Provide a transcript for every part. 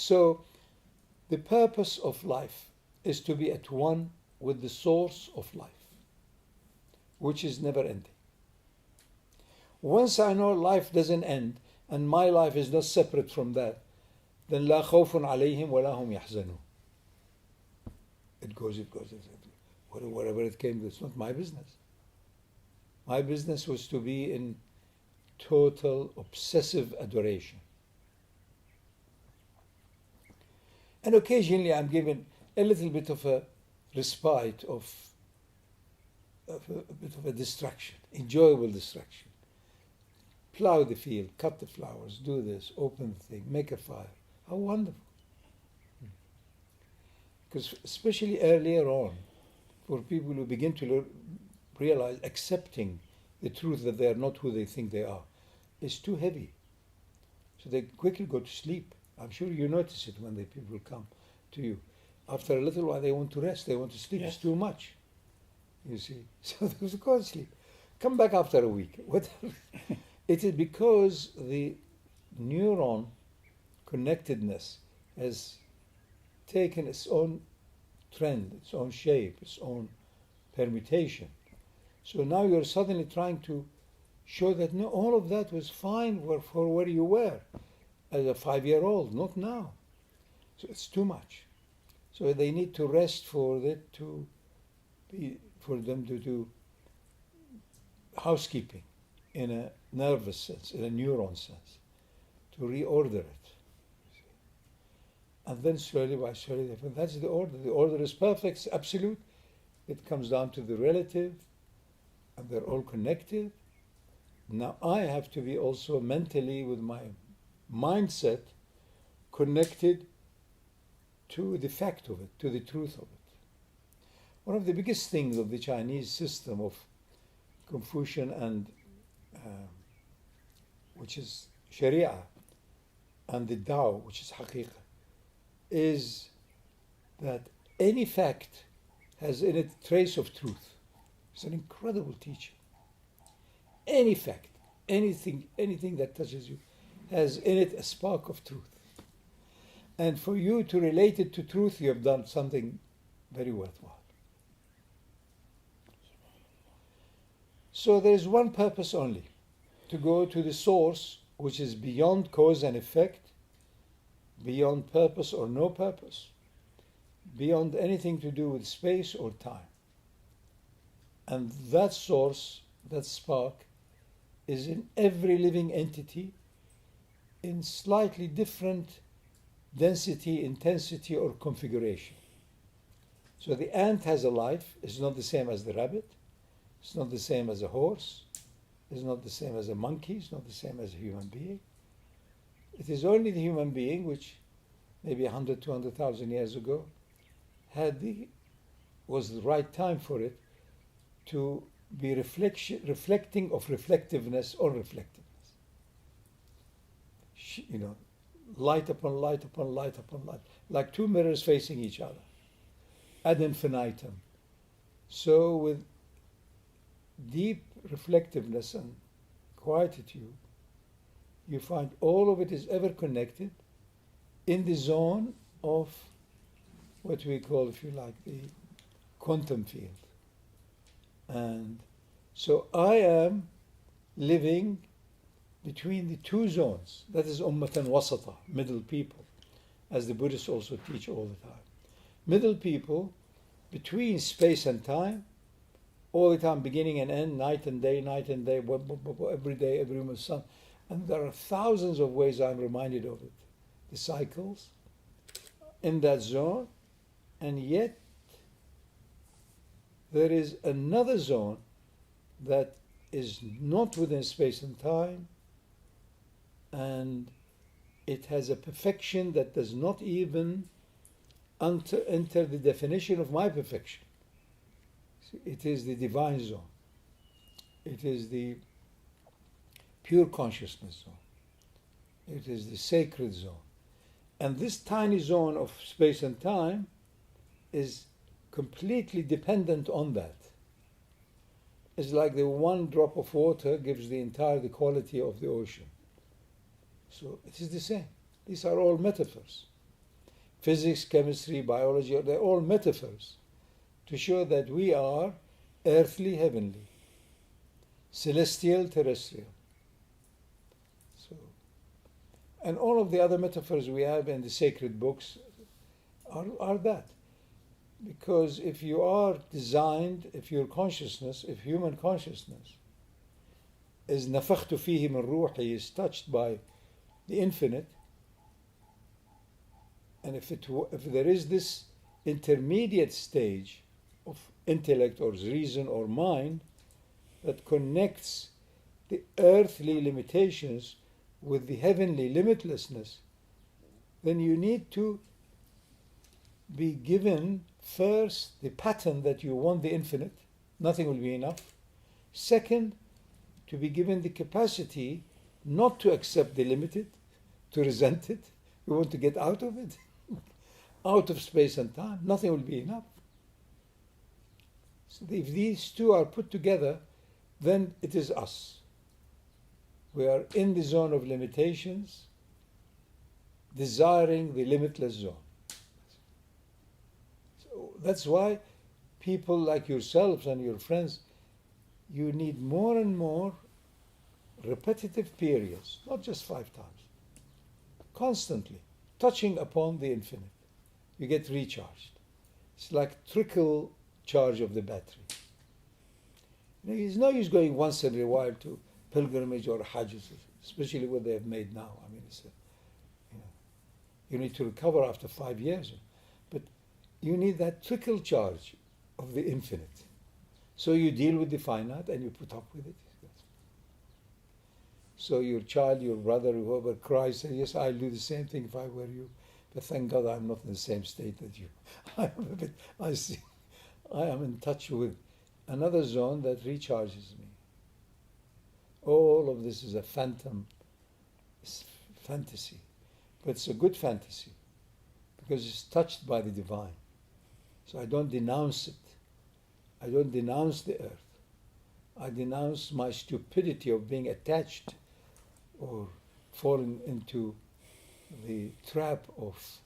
So the purpose of life is to be at one with the source of life, which is never ending. Once I know life doesn't end and my life is not separate from that, then لا خوف عليهم ولا هم يحزنون. It goes. Whatever it came, it's not my business. My business was to be in total obsessive adoration. And occasionally I'm given a little bit of a respite of a bit of a distraction, enjoyable distraction. Plow the field, cut the flowers, do this, open the thing, make a fire. How wonderful. Because especially earlier on, for people who begin to realize, accepting the truth that they are not who they think they are, is too heavy. So they quickly go to sleep. I'm sure you notice it when the people come to you. After a little while, they want to rest, they want to sleep. Yes. It's too much, you see. So they go to sleep. Come back after a week. It is because the neuron connectedness has taken its own trend, its own shape, its own permutation. So now you're suddenly trying to show that no, all of that was fine for where you were as a 5-year-old, not now. So it's too much. So they need to rest for them to do housekeeping in a nervous sense, in a neuron sense, to reorder it. And then slowly by slowly, that's the order. The order is perfect, it's absolute. It comes down to the relative, and they're all connected. Now I have to be also mentally, with my mindset, connected to the fact of it, to the truth of it. One of the biggest things of the Chinese system of Confucian and which is Sharia, and the Tao, which is Haqiqah, is that any fact has in it trace of truth. It's an incredible teaching. Any fact, anything that touches you, has in it a spark of truth. And for you to relate it to truth, you have done something very worthwhile. So there is one purpose only, to go to the source, which is beyond cause and effect, beyond purpose or no purpose, beyond anything to do with space or time. And that source, that spark, is in every living entity in slightly different density, intensity, or configuration. So the ant has a life. It's not the same as the rabbit. It's not the same as a horse. It's not the same as a monkey. It's not the same as a human being. It is only the human being, which maybe 100, 200,000 years ago was the right time for it to be reflecting of reflectiveness or reflectiveness. You know, light upon light upon light upon light, like two mirrors facing each other, ad infinitum. So with deep reflectiveness and quietude, you find all of it is ever connected in the zone of what we call, if you like, the quantum field. And so I am living between the two zones. That is ummatan wasata, middle people, as the Buddhists also teach all the time. Middle people between space and time, all the time, beginning and end, night and day, every day, every moment, sun. And there are thousands of ways I'm reminded of it. The cycles in that zone, and yet there is another zone that is not within space and time, and it has a perfection that does not even enter the definition of my perfection. It is the divine zone. It is the pure consciousness zone. It is the sacred zone. And this tiny zone of space and time is completely dependent on that. It's like the one drop of water gives the quality of the ocean. So it is the same. These are all metaphors. Physics, chemistry, biology, they're all metaphors to show that we are earthly, heavenly, celestial, terrestrial. So, and all of the other metaphors we have in the sacred books are that. Because if you are designed, if your consciousness, if human consciousness is nafakhtu fihi min ruhi, is touched by the infinite, and if there is this intermediate stage of intellect or reason or mind that connects the earthly limitations with the heavenly limitlessness, then you need to be given first the pattern that you want the infinite, nothing will be enough. Second, to be given the capacity not to accept the limited, to resent it. You want to get out of it, out of space and time, nothing will be enough. So if these two are put together, then it is us. We are in the zone of limitations, desiring the limitless zone. So that's why people like yourselves and your friends, you need more and more repetitive periods, not just 5 times, constantly touching upon the infinite. You get recharged. It's like trickle charge of the battery. It's no use going once in a while to pilgrimage or hajj, especially what they have made now. I mean, you need to recover after 5 years, but you need that trickle charge of the infinite. So you deal with the finite and you put up with it. So your child, your brother, whoever cries, says, yes, I'll do the same thing if I were you. But thank God I'm not in the same state that you. I am in touch with another zone that recharges me. All of this is a phantom, it's fantasy. But it's a good fantasy because it's touched by the divine. So I don't denounce it. I don't denounce the earth. I denounce my stupidity of being attached or falling into the trap of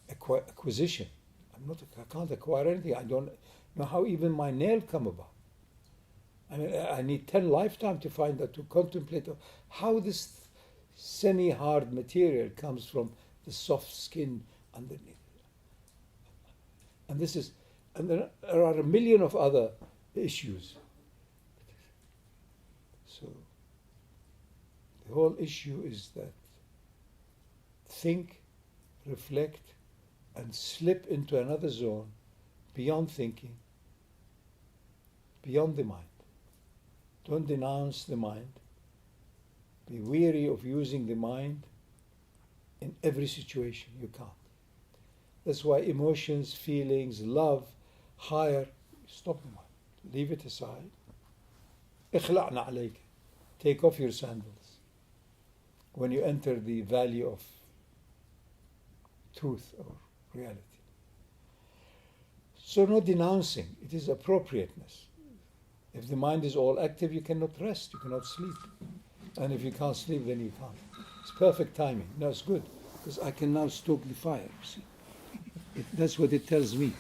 acquisition. I can't acquire anything. I don't know how even my nail come about. I mean, I need 10 lifetimes to find that, to contemplate how this semi-hard material comes from the soft skin underneath. And there are a million of other issues. So the whole issue is that think, reflect, and slip into another zone beyond thinking, beyond the mind. Don't denounce the mind. Be weary of using the mind in every situation. You can't. That's why emotions, feelings, love, higher, stop the mind. Leave it aside. اخلعنا عليك. Take off your sandals when you enter the valley of truth or reality. So no denouncing, it is appropriateness. If the mind is all active, you cannot rest, you cannot sleep. And if you can't sleep, then you can't. It's perfect timing. No, it's good, because I can now stoke the fire, you see. That's what it tells me.